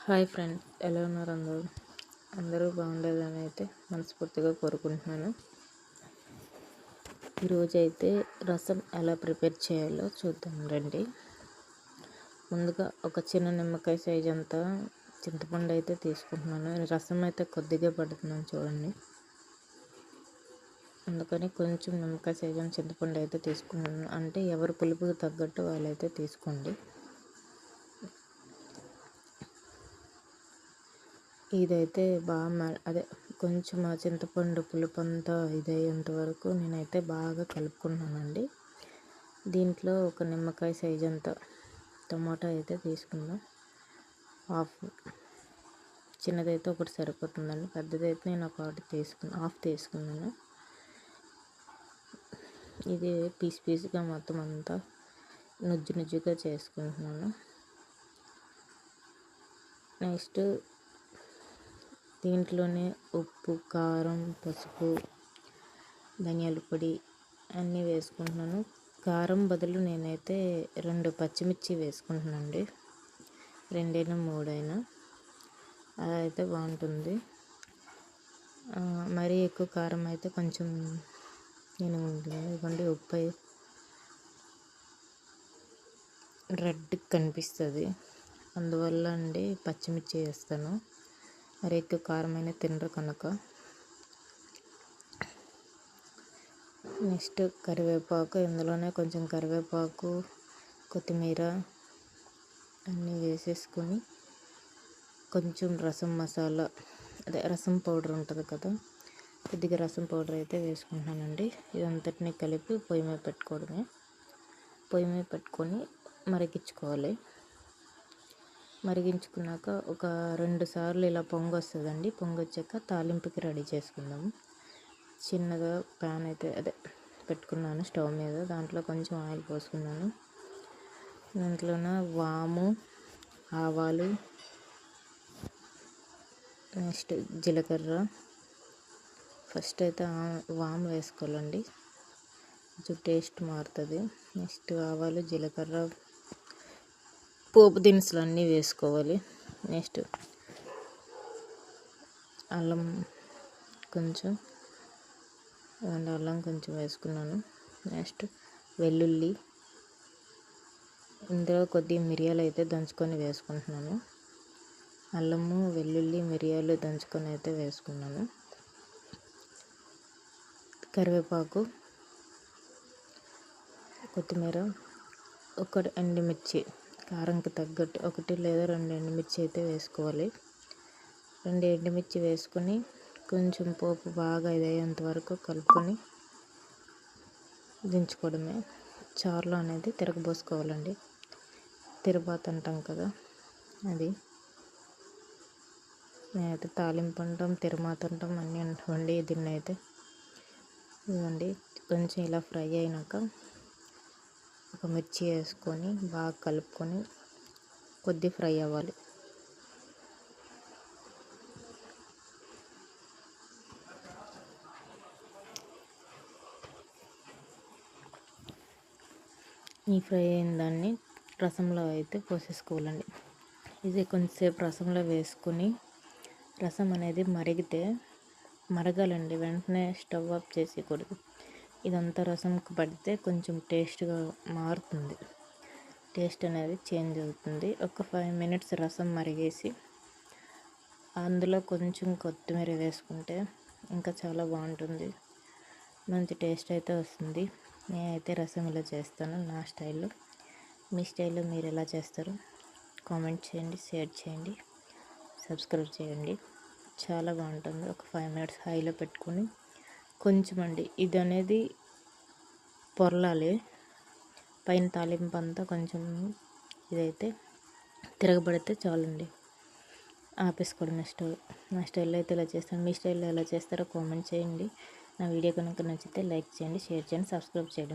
Hi friends, ఎలా ఉన్నారు అందరూ బాగుండాలని అయితే మనస్ఫూర్తిగా కోరుకుంటున్నాను. ఈరోజు అయితే రసం ఎలా ప్రిపేర్ చేయాలో చూద్దాం రండి. ముందుగా ఒక చిన్న నిమ్మకాయ సైజ్ అంతా చింతపండు అయితే తీసుకుంటున్నాను. రసం అయితే కొద్దిగా పడుతున్నాను చూడండి. అందుకని కొంచెం నిమ్మకాయ సైజ్ అని చింతపండు అయితే తీసుకున్నాను. అంటే ఎవరు పులుపుకి తగ్గట్టు వాళ్ళైతే తీసుకోండి. ఇదైతే బాగా కొంచెం ఆ చింతపండు పులుపు అంతా ఇదయ్యేంత వరకు నేనైతే బాగా కలుపుకున్నానండి. దీంట్లో ఒక నిమ్మకాయ సైజ్ అంతా టమాటా అయితే తీసుకుందాం. చిన్నదైతే ఒకటి సరిపోతుందండి, పెద్దదైతే నేను హాఫ్ తీసుకున్నాను. ఇది పీస్గా మొత్తం అంతా నుజ్జుగా చేసుకుంటున్నాను. నెక్స్ట్ దీంట్లోనే ఉప్పు, కారం, పసుపు, ధనియాల పొడి అన్నీ వేసుకుంటున్నాను. కారం బదులు నేనైతే 2 పచ్చిమిర్చి వేసుకుంటున్నానండి. 2 అయినా 3 అయినా అలా అయితే బాగుంటుంది. మరీ ఎక్కువ కారం అయితే కొంచెం నేను ఇవ్వండి ఉప్పు రెడ్ కనిపిస్తుంది, అందువల్ల అండి పచ్చిమిర్చి వేస్తాను. మరి ఎక్కువ కారమైన తినరు కనుక. నెక్స్ట్ కరివేపాకు, ఇందులోనే కొంచెం కరివేపాకు, కొత్తిమీర అన్నీ వేసేసుకొని కొంచెం రసం మసాలా రసం పౌడర్ ఉంటుంది కదా, కొద్దిగా రసం పౌడర్ అయితే వేసుకుంటున్నానండి. ఇదంతటినీ కలిపి పొయ్యి మీద పెట్టుకొని మరిగించుకోవాలి. మరిగించుకున్నాక ఒక 2 సార్లు ఇలా పొంగు వస్తుందండి. పొంగు వచ్చాక తాలింపుకి రెడీ చేసుకుందాము. చిన్నగా ప్యాన్ అయితే పెట్టుకున్నాను స్టవ్ మీద. దాంట్లో కొంచెం ఆయిల్ పోసుకున్నాను. దాంట్లోన వాము, ఆవాలు, నెక్స్ట్ జీలకర్ర. ఫస్ట్ అయితే వాము వేసుకోవాలండి, కొంచెం టేస్ట్ మారుతుంది. నెక్స్ట్ ఆవాలు, జీలకర్ర, పోపు దినుసులు అన్నీ వేసుకోవాలి. నెక్స్ట్ అల్లం కొంచెం వేసుకున్నాను. నెక్స్ట్ వెల్లుల్లి, ఇందులో కొద్దిగా మిరియాలు అయితే దంచుకొని వేసుకుంటున్నాను. అల్లము, వెల్లుల్లి, మిరియాలు దంచుకొని అయితే వేసుకున్నాను. కరివేపాకు, కొత్తిమీర, ఒక ఎండుమిర్చి కారంకి తగ్గట్టు 1 లేదా 2 ఎండుమిర్చి అయితే వేసుకోవాలి. 2 ఎండుమిర్చి వేసుకొని కొంచెం పోపు బాగా ఇదయ్యేంత వరకు కలుపుకొని దించుకోవడమే. చారులో అనేది తిరగబోసుకోవాలండి. తిరబాతు అంటాం కదా, అది నేనైతే తాలింపు అంటాం, తిరమాత అంటాం, అన్నీ అంటామండి. దీన్ని అయితే ఇవ్వండి. కొంచెం ఇలా ఫ్రై అయినాక ఒక మిర్చి వేసుకొని బాగా కలుపుకొని కొద్ది ఫ్రై అవ్వాలి. ఈ ఫ్రై అయిన దాన్ని రసంలో అయితే పోసేసుకోవాలండి. ఇది కొంచెంసేపు రసంలో వేసుకొని రసం అనేది మరగాలండి. వెంటనే స్టవ్ ఆఫ్ చేసేయకూడదు. ఇదంతా రసంకి పడితే కొంచెం టేస్ట్గా మారుతుంది, టేస్ట్ అనేది చేంజ్ అవుతుంది. ఒక 5 మినిట్స్ రసం మరిగేసి అందులో కొంచెం కొత్తిమీర వేసుకుంటే ఇంకా చాలా బాగుంటుంది, మంచి టేస్ట్ అయితే వస్తుంది. నేనైతే రసం ఇలా చేస్తాను నా స్టైల్లో. మీ స్టైల్లో మీరు ఎలా చేస్తారు కామెంట్ చేయండి, షేర్ చేయండి, సబ్స్క్రైబ్ చేయండి. చాలా బాగుంటుంది. ఒక 5 మినిట్స్ హైలో పెట్టుకొని కొంచెం ఇది అనేది పొరలాలి. పైన తాలింపు అంతా కొంచెం ఇదైతే తిరగబడితే చాలండి, ఆపేసుకోవడం. నా స్టైల్లో అయితే ఇలా చేస్తాను. మీ స్టైల్లో ఎలా చేస్తారో కామెంట్ చేయండి. నా వీడియో కనుక నచ్చితే లైక్ చేయండి, షేర్ చేయండి, సబ్స్క్రైబ్ చేయండి.